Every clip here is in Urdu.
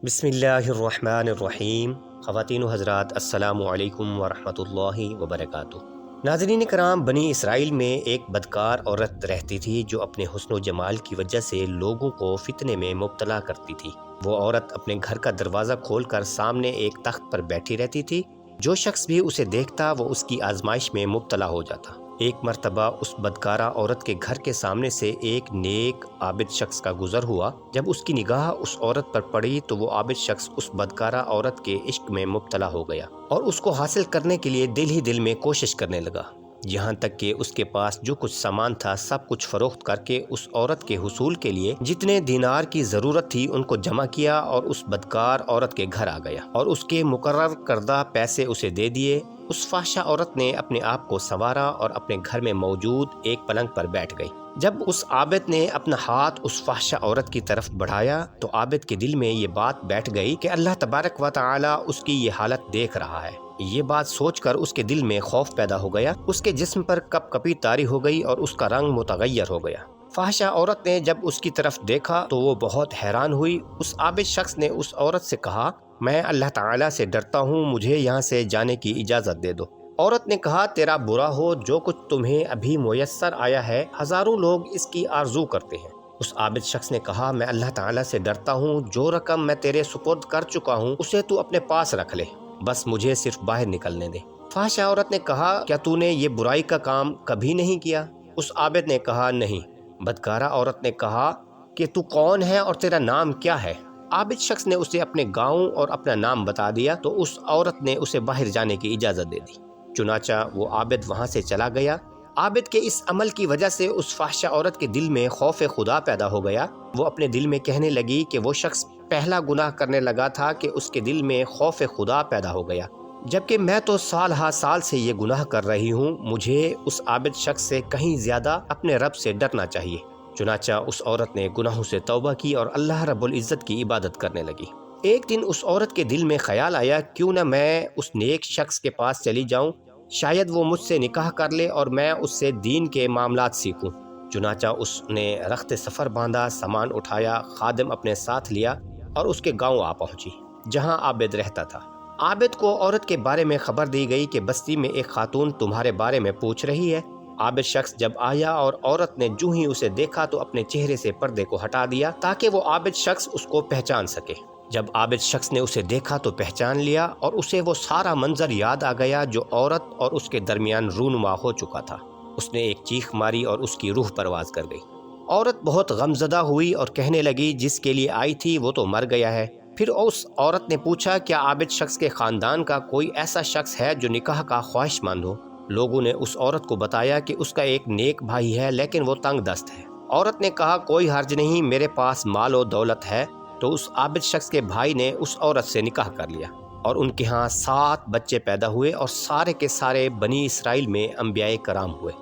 بسم اللہ الرحمن الرحیم۔ خواتین و حضرات، السلام علیکم ورحمۃ اللہ وبرکاتہ۔ ناظرین کرام، بنی اسرائیل میں ایک بدکار عورت رہتی تھی جو اپنے حسن و جمال کی وجہ سے لوگوں کو فتنے میں مبتلا کرتی تھی۔ وہ عورت اپنے گھر کا دروازہ کھول کر سامنے ایک تخت پر بیٹھی رہتی تھی۔ جو شخص بھی اسے دیکھتا وہ اس کی آزمائش میں مبتلا ہو جاتا۔ ایک مرتبہ اس بدکارہ عورت کے گھر کے سامنے سے ایک نیک عابد شخص کا گزر ہوا۔ جب اس کی نگاہ اس عورت پر پڑی تو وہ عابد شخص اس بدکارہ عورت کے عشق میں مبتلا ہو گیا اور اس کو حاصل کرنے کے لیے دل ہی دل میں کوشش کرنے لگا، یہاں تک کہ اس کے پاس جو کچھ سامان تھا سب کچھ فروخت کر کے اس عورت کے حصول کے لیے جتنے دینار کی ضرورت تھی ان کو جمع کیا اور اس بدکار عورت کے گھر آ گیا اور اس کے مقرر کردہ پیسے اسے دے دیے۔ اس فحشہ عورت نے اپنے آپ کو سنوارا اور اپنے گھر میں موجود ایک پلنگ پر بیٹھ گئی۔ جب اس عابد نے اپنا ہاتھ اس فحشہ عورت کی طرف بڑھایا تو عابد کے دل میں یہ بات بیٹھ گئی کہ اللہ تبارک و تعالی اس کی یہ حالت دیکھ رہا ہے۔ یہ بات سوچ کر اس کے دل میں خوف پیدا ہو گیا، اس کے جسم پر کپ کپی طاری ہو گئی اور اس کا رنگ متغیر ہو گیا۔ فحشہ عورت نے جب اس کی طرف دیکھا تو وہ بہت حیران ہوئی۔ اس عابد شخص نے اس عورت سے کہا، میں اللہ تعالیٰ سے ڈرتا ہوں، مجھے یہاں سے جانے کی اجازت دے دو۔ عورت نے کہا، تیرا برا ہو، جو کچھ تمہیں ابھی میسر آیا ہے ہزاروں لوگ اس کی آرزو کرتے ہیں۔ اس عابد شخص نے کہا، میں اللہ تعالیٰ سے ڈرتا ہوں، جو رقم میں تیرے سپرد کر چکا ہوں اسے تو اپنے پاس رکھ لے، بس مجھے صرف باہر نکلنے دے۔ فحشہ عورت نے کہا، کیا تو نے یہ برائی کا کام کبھی نہیں کیا؟ اس عابد نے کہا، نہیں۔ بدکارہ عورت نے کہا کہ تو کون ہے اور تیرا نام کیا ہے؟ عابد شخص نے اسے اپنے گاؤں اور اپنا نام بتا دیا تو اس عورت نے اسے باہر جانے کی اجازت دے دی۔ چنانچہ وہ عابد وہاں سے چلا گیا۔ عابد کے اس عمل کی وجہ سے اس فحشہ عورت کے دل میں خوف خدا پیدا ہو گیا۔ وہ اپنے دل میں کہنے لگی کہ وہ شخص پہلا گناہ کرنے لگا تھا کہ اس کے دل میں خوف خدا پیدا ہو گیا، جبکہ میں تو سال ہا سال سے یہ گناہ کر رہی ہوں۔ مجھے اس عابد شخص سے کہیں زیادہ اپنے رب سے ڈرنا چاہیے۔ چنانچہ اس عورت نے گناہوں سے توبہ کی اور اللہ رب العزت کی عبادت کرنے لگی۔ ایک دن اس عورت کے دل میں خیال آیا، کیوں نہ میں اس نیک شخص کے پاس چلی جاؤں، شاید وہ مجھ سے نکاح کر لے اور میں اس سے دین کے معاملات سیکھوں۔ چنانچہ اس نے رخت سفر باندھا، سامان اٹھایا، خادم اپنے ساتھ لیا اور اس کے گاؤں آ پہنچی جہاں عابد رہتا تھا۔ عابد کو عورت کے بارے میں خبر دی گئی کہ بستی میں ایک خاتون تمہارے بارے میں پوچھ رہی ہے۔ عابد شخص جب آیا اور عورت نے جو ہی اسے دیکھا تو اپنے چہرے سے پردے کو ہٹا دیا تاکہ وہ عابد شخص اس کو پہچان سکے۔ جب عابد شخص نے اسے دیکھا تو پہچان لیا اور اسے وہ سارا منظر یاد آ گیا جو عورت اور اس کے درمیان رونما ہو چکا تھا۔ اس نے ایک چیخ ماری اور اس کی روح پرواز کر گئی۔ عورت بہت غمزدہ ہوئی اور کہنے لگی، جس کے لیے آئی تھی وہ تو مر گیا ہے۔ پھر اس عورت نے پوچھا، کیا عابد شخص کے خاندان کا کوئی ایسا شخص ہے جو نکاح کا خواہش مند ہو؟ لوگوں نے اس عورت کو بتایا کہ اس کا ایک نیک بھائی ہے لیکن وہ تنگ دست ہے۔ عورت نے کہا، کوئی حرج نہیں، میرے پاس مال و دولت ہے۔ تو اس عابد شخص کے بھائی نے اس عورت سے نکاح کر لیا اور ان کے ہاں 7 بچے پیدا ہوئے اور سارے کے سارے بنی اسرائیل میں انبیاء کرام ہوئے۔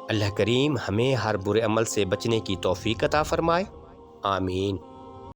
اللہ کریم ہمیں ہر برے عمل سے بچنے کی توفیق عطا فرمائے، آمین۔